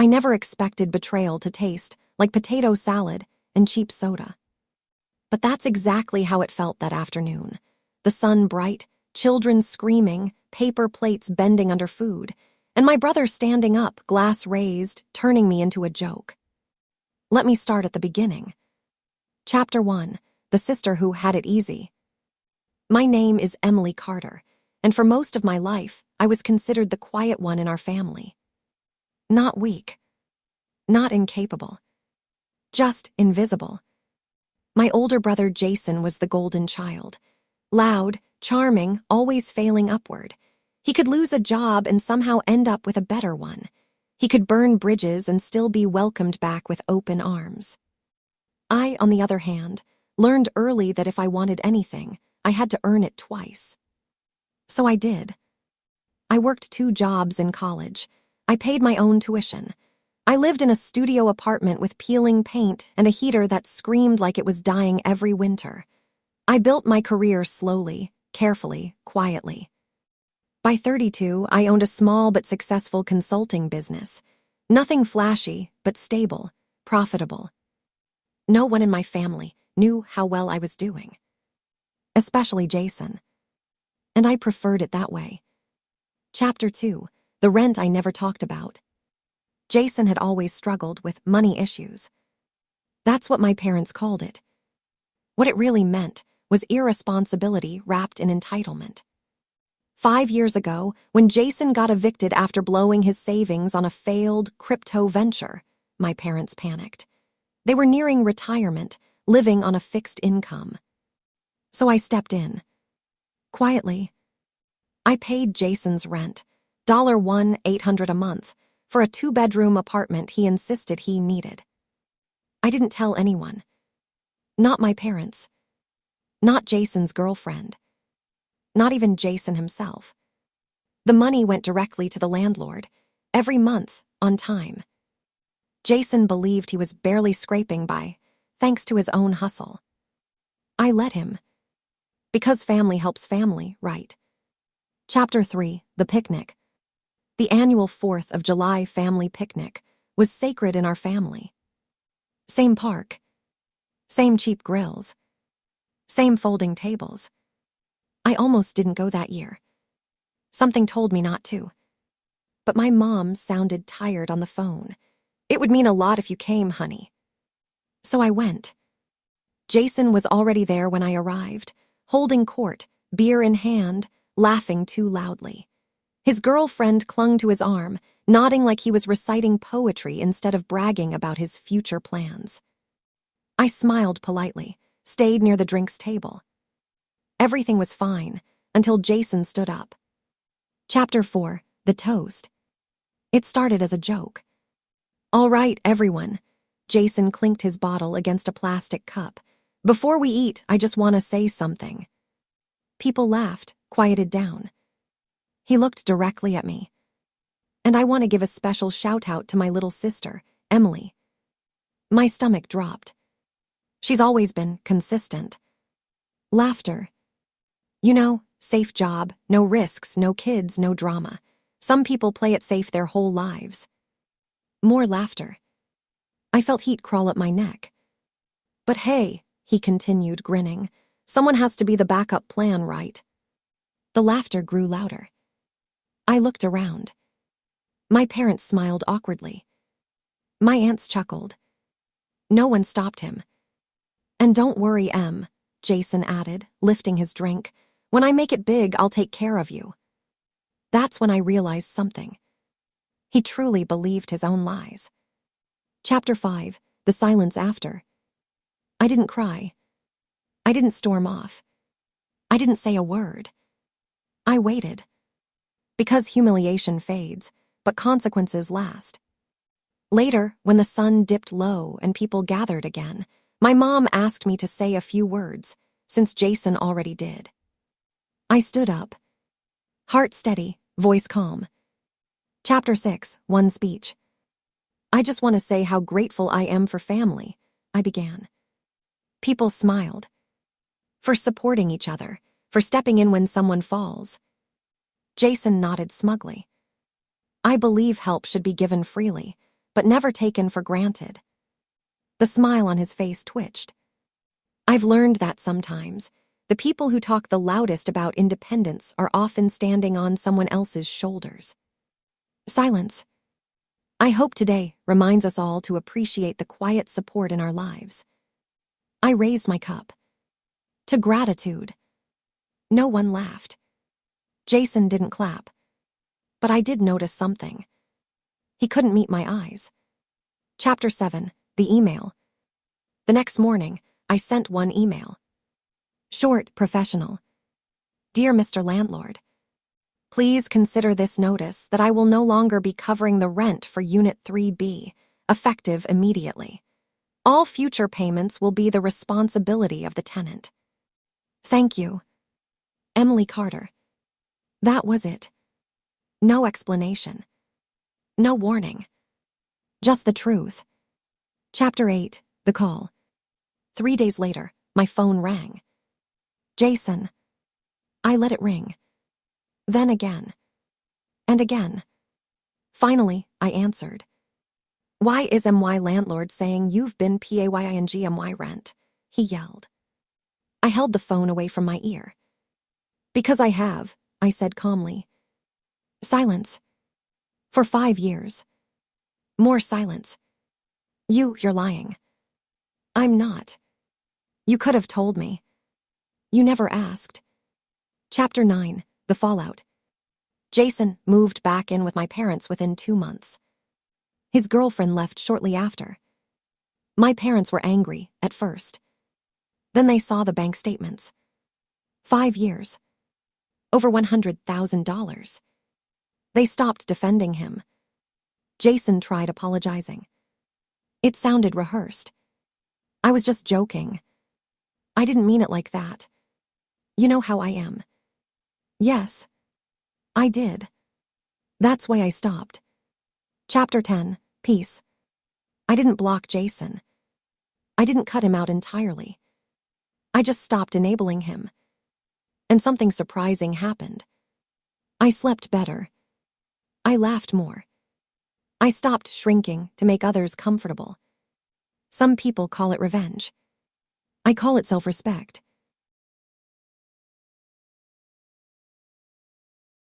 I never expected betrayal to taste like potato salad and cheap soda. But that's exactly how it felt that afternoon. The sun bright, children screaming, paper plates bending under food, and my brother standing up, glass raised, turning me into a joke. Let me start at the beginning. Chapter 1, The Sister Who Had It Easy. My name is Emily Carter, and for most of my life, I was considered the quiet one in our family. Not weak, not incapable, just invisible. My older brother Jason was the golden child. Loud, charming, always failing upward. He could lose a job and somehow end up with a better one. He could burn bridges and still be welcomed back with open arms. I, on the other hand, learned early that if I wanted anything, I had to earn it twice. So I did. I worked 2 jobs in college. I paid my own tuition. I lived in a studio apartment with peeling paint and a heater that screamed like it was dying every winter. I built my career slowly, carefully, quietly. By 32, I owned a small but successful consulting business. Nothing flashy, but stable, profitable. No one in my family knew how well I was doing. Especially Jason. And I preferred it that way. Chapter 2, The Rent I Never Talked About. Jason had always struggled with money issues. That's what my parents called it. What it really meant was irresponsibility wrapped in entitlement. 5 years ago, when Jason got evicted after blowing his savings on a failed crypto venture, my parents panicked. They were nearing retirement, living on a fixed income. So I stepped in. Quietly. I paid Jason's rent, $1,800 a month, for a 2-bedroom apartment he insisted he needed. I didn't tell anyone. Not my parents. Not Jason's girlfriend. Not even Jason himself. The money went directly to the landlord, every month, on time. Jason believed he was barely scraping by, thanks to his own hustle. I let him. Because family helps family, right? Chapter 3, The Picnic. The annual 4th of July family picnic was sacred in our family. Same park. Same cheap grills. Same folding tables. I almost didn't go that year. Something told me not to. But my mom sounded tired on the phone. It would mean a lot if you came, honey. So I went. Jason was already there when I arrived, holding court, beer in hand, laughing too loudly. His girlfriend clung to his arm, nodding like he was reciting poetry instead of bragging about his future plans. I smiled politely, stayed near the drinks table. Everything was fine until Jason stood up. Chapter 4, The Toast. It started as a joke. All right, everyone. Jason clinked his bottle against a plastic cup. Before we eat, I just want to say something. People laughed, quieted down. He looked directly at me. And I want to give a special shout-out to my little sister, Emily. My stomach dropped. She's always been consistent. Laughter. You know, safe job, no risks, no kids, no drama. Some people play it safe their whole lives. More laughter. I felt heat crawl up my neck. But hey, he continued, grinning, someone has to be the backup plan, right? The laughter grew louder. I looked around. My parents smiled awkwardly. My aunts chuckled. No one stopped him. And don't worry, Em, Jason added, lifting his drink. When I make it big, I'll take care of you. That's when I realized something. He truly believed his own lies. Chapter 5, The Silence After. I didn't cry. I didn't storm off. I didn't say a word. I waited. Because humiliation fades, but consequences last. Later, when the sun dipped low and people gathered again, my mom asked me to say a few words, since Jason already did. I stood up. Heart steady, voice calm. Chapter 6, One Speech. I just want to say how grateful I am for family, I began. People smiled. For supporting each other, for stepping in when someone falls. Jason nodded smugly. I believe help should be given freely, but never taken for granted. The smile on his face twitched. I've learned that sometimes, the people who talk the loudest about independence are often standing on someone else's shoulders. Silence. I hope today reminds us all to appreciate the quiet support in our lives. I raised my cup. To gratitude. No one laughed. Jason didn't clap. But I did notice something. He couldn't meet my eyes. Chapter 7, the email. The next morning, I sent one email. Short, professional. Dear Mr. Landlord, please consider this notice that I will no longer be covering the rent for Unit 3B, effective immediately. All future payments will be the responsibility of the tenant. Thank you. Emily Carter. That was it. No explanation. No warning. Just the truth. Chapter 8, the call. 3 days later, my phone rang. Jason. I let it ring. Then again. And again. Finally, I answered. Why is my landlord saying you've been paying rent? He yelled. I held the phone away from my ear. Because I have, I said calmly. Silence. For 5 years. More silence. You're lying. I'm not. You could have told me. You never asked. Chapter 9, the fallout. Jason moved back in with my parents within 2 months. His girlfriend left shortly after. My parents were angry at first. Then they saw the bank statements. 5 years. Over $100,000. They stopped defending him. Jason tried apologizing. It sounded rehearsed. I was just joking. I didn't mean it like that. You know how I am. Yes. I did. That's why I stopped. Chapter 10, peace. I didn't block Jason. I didn't cut him out entirely. I just stopped enabling him. And something surprising happened. I slept better. I laughed more. I stopped shrinking to make others comfortable. Some people call it revenge. I call it self-respect.